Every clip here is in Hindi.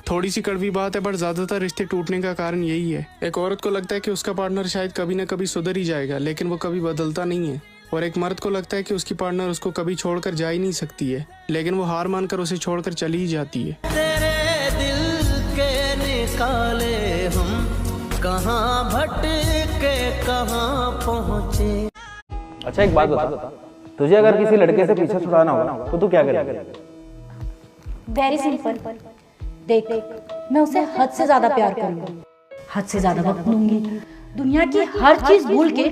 थोड़ी सी कड़वी बात है, पर ज्यादातर रिश्ते टूटने का कारण यही है। एक औरत को लगता है कि उसका पार्टनर शायद कभी न कभी सुधर ही जाएगा, लेकिन वो कभी बदलता नहीं है। और एक मर्द को लगता है कि उसकी पार्टनर उसको कभी छोड़कर जा ही नहीं सकती है, लेकिन वो हार मानकर उसे छोड़कर चली ही जाती है। तेरे दिल के निकाले हम कहाँ भटके कहाँ पहुँचे। अच्छा एक बात बता, तुझे अगर किसी लड़के से पीछे छुड़ाना होगा तो तू क्या करेगा? Very simple. देख, मैं उसे हद से ज्यादा प्यार करूंगी, हद से ज्यादा वक्त दूंगी, दुनिया की हर चीज भूल के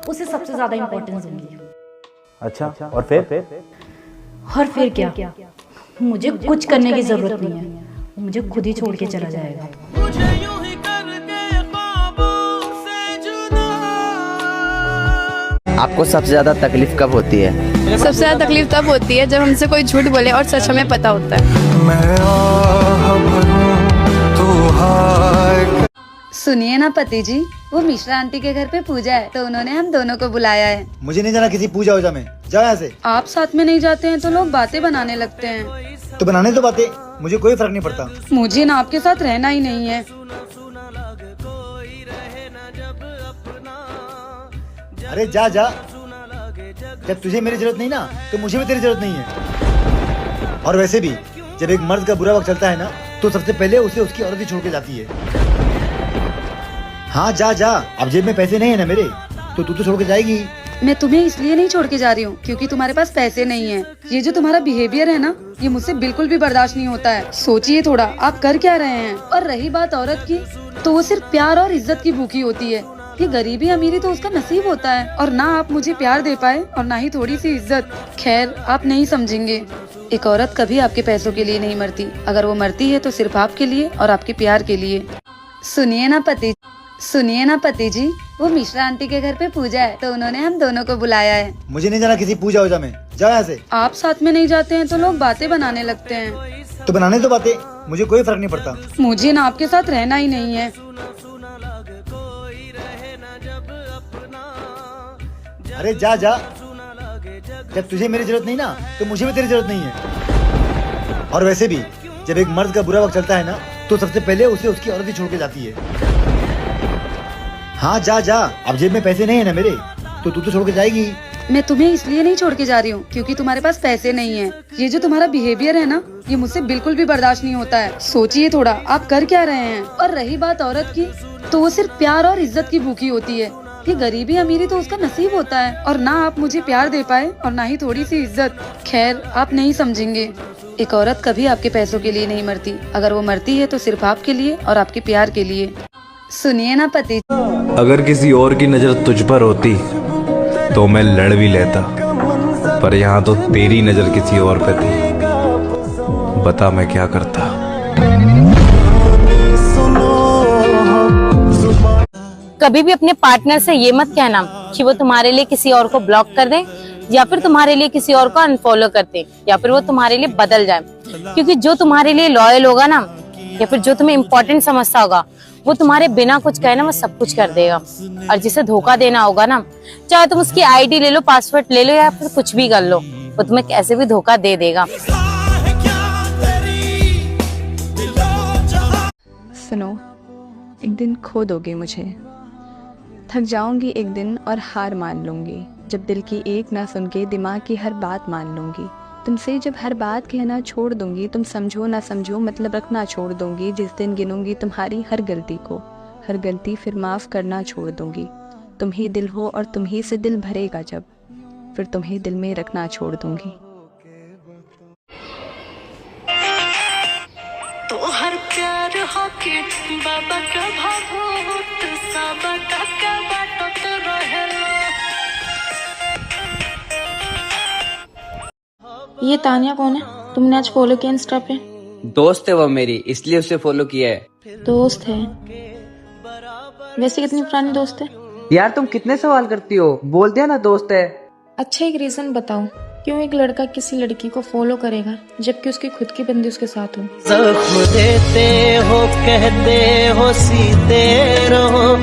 उसे सबसे ज्यादा इंपॉर्टेंस दूंगी। अच्छा, और फिर क्या? मुझे कुछ करने की जरूरत नहीं है, मुझे खुद ही छोड़ के चला जाएगा। आपको सबसे ज्यादा तकलीफ कब होती है? सबसे ज्यादा तकलीफ तब होती है जब हमसे कोई झूठ बोले और सच हमें पता होता है। सुनिए ना पति जी, वो मिश्रा आंटी के घर पे पूजा है तो उन्होंने हम दोनों को बुलाया है। मुझे नहीं जाना किसी पूजा वूजा में, जाओ यहाँ से। आप साथ में नहीं जाते हैं तो लोग बातें बनाने लगते हैं। तो बनाने तो बातें, मुझे कोई फर्क नहीं पड़ता। मुझे ना आपके साथ रहना ही नहीं है। अरे जा जा, जब तुझे मेरी जरूरत नहीं ना तो मुझे भी तेरी जरूरत नहीं है। और वैसे भी जब एक मर्द का बुरा वक्त चलता है ना तो सबसे पहले उसे उसकी औरत ही छोड़ के जाती है। हाँ जा जा, अब जेब में पैसे नहीं है ना मेरे, तो तू तो छोड़ के जाएगी। मैं तुम्हें इसलिए नहीं छोड़ के जा रही हूँ क्योंकि तुम्हारे पास पैसे नहीं है। ये जो तुम्हारा बिहेवियर है ना, ये मुझसे बिल्कुल भी बर्दाश्त नहीं होता है। सोचिए थोड़ा, आप कर क्या रहे हैं। और रही बात औरत की, तो वो सिर्फ प्यार और इज्जत की भूखी होती है। ये गरीबी अमीरी तो उसका नसीब होता है, और ना आप मुझे प्यार दे पाए और ना ही थोड़ी सी इज्जत। खैर, आप नहीं समझेंगे। एक औरत कभी आपके पैसों के लिए नहीं मरती, अगर वो मरती है तो सिर्फ आपके लिए और आपके प्यार के लिए। सुनिए ना पति जी, वो मिश्रा आंटी के घर पे पूजा है तो उन्होंने हम दोनों को बुलाया है। मुझे नहीं जाना किसी पूजा वूजा में, जाओ यहाँ से। आप साथ में नहीं जाते हैं तो लोग बातें बनाने लगते हैं। तो बनाने तो बातें, मुझे कोई फर्क नहीं पड़ता। मुझे ना आपके साथ रहना ही नहीं है। अरे जा जा, जब तुझे मेरी जरूरत नहीं ना तो मुझे भी तेरी जरूरत नहीं है। और वैसे भी जब एक मर्द का बुरा वक्त चलता है ना तो सबसे पहले उसे उसकी औरत ही छोड़ के जाती है। हाँ जा जा, अब जेब में पैसे नहीं है ना मेरे, तो तू तो छोड़ के जाएगी। मैं तुम्हें इसलिए नहीं छोड़ के जा रही हूँ क्योंकि तुम्हारे पास पैसे नहीं है। ये जो तुम्हारा बिहेवियर है ना, ये मुझसे बिल्कुल भी बर्दाश्त नहीं होता है। सोचिए थोड़ा, आप कर क्या रहे हैं। और रही बात औरत की, तो वो सिर्फ प्यार और इज्जत की भूखी होती है। ये गरीबी अमीरी तो उसका नसीब होता है, और ना आप मुझे प्यार दे पाए और ना ही थोड़ी सी इज्जत। खैर, आप नहीं समझेंगे। एक औरत कभी आपके पैसों के लिए नहीं मरती, अगर वो मरती है तो सिर्फ आपके लिए और आपके प्यार के लिए। सुनिए ना पति। अगर किसी और की नजर तुझ पर होती तो मैं लड़ भी लेता, पर यहाँ तो तेरी नजर किसी और पे थी। बता मैं क्या करता। कभी भी अपने पार्टनर से ये मत कहना कि वो तुम्हारे लिए किसी और को ब्लॉक कर दे, या फिर तुम्हारे लिए किसी और को अनफॉलो कर दे, या फिर वो तुम्हारे लिए बदल जाए। क्योंकि जो तुम्हारे लिए लॉयल होगा ना, या फिर जो तुम्हें इम्पोर्टेंट समझता होगा, वो तुम्हारे बिना कुछ कहे ना वो सब कुछ कर देगा। और जिसे धोखा देना होगा ना, चाहे तुम उसकी आईडी ले लो, पासवर्ड ले लो, या फिर कुछ भी कर लो, वो तुम्हें कैसे भी धोखा दे देगा। सुनो, एक दिन खो दोगे मुझे, थक जाऊंगी एक दिन और हार मान लूंगी। जब दिल की एक ना सुन के दिमाग की हर बात मान लूंगी। तुमसे जब हर बात कहना छोड़ दूंगी, तुम समझो ना समझो मतलब रखना छोड़ दूंगी। जिस दिन गिनूंगी तुम्हारी हर गलती को, हर गलती फिर माफ़ करना छोड़ दूंगी। तुम ही दिल हो और तुम ही से दिल भरेगा जब, फिर तुम्हें दिल में रखना छोड़ दूंगी। तो हर प्यार होके बाबा का भावोत साबा का बाटत रहेला। ये तानिया कौन है? तुमने आज फॉलो किया इंस्टा पे? दोस्त है वो मेरी, इसलिए उसे फॉलो किया है। दोस्त है? वैसे कितनी पुरानी दोस्त है? यार तुम कितने सवाल करती हो, बोल दिया ना दोस्त है। अच्छा एक रीजन बताओ, क्यों एक लड़का किसी लड़की को फॉलो करेगा जबकि उसकी खुद की बंदी उसके साथ हो? जख्म देते हो कहते हो सीते रहो।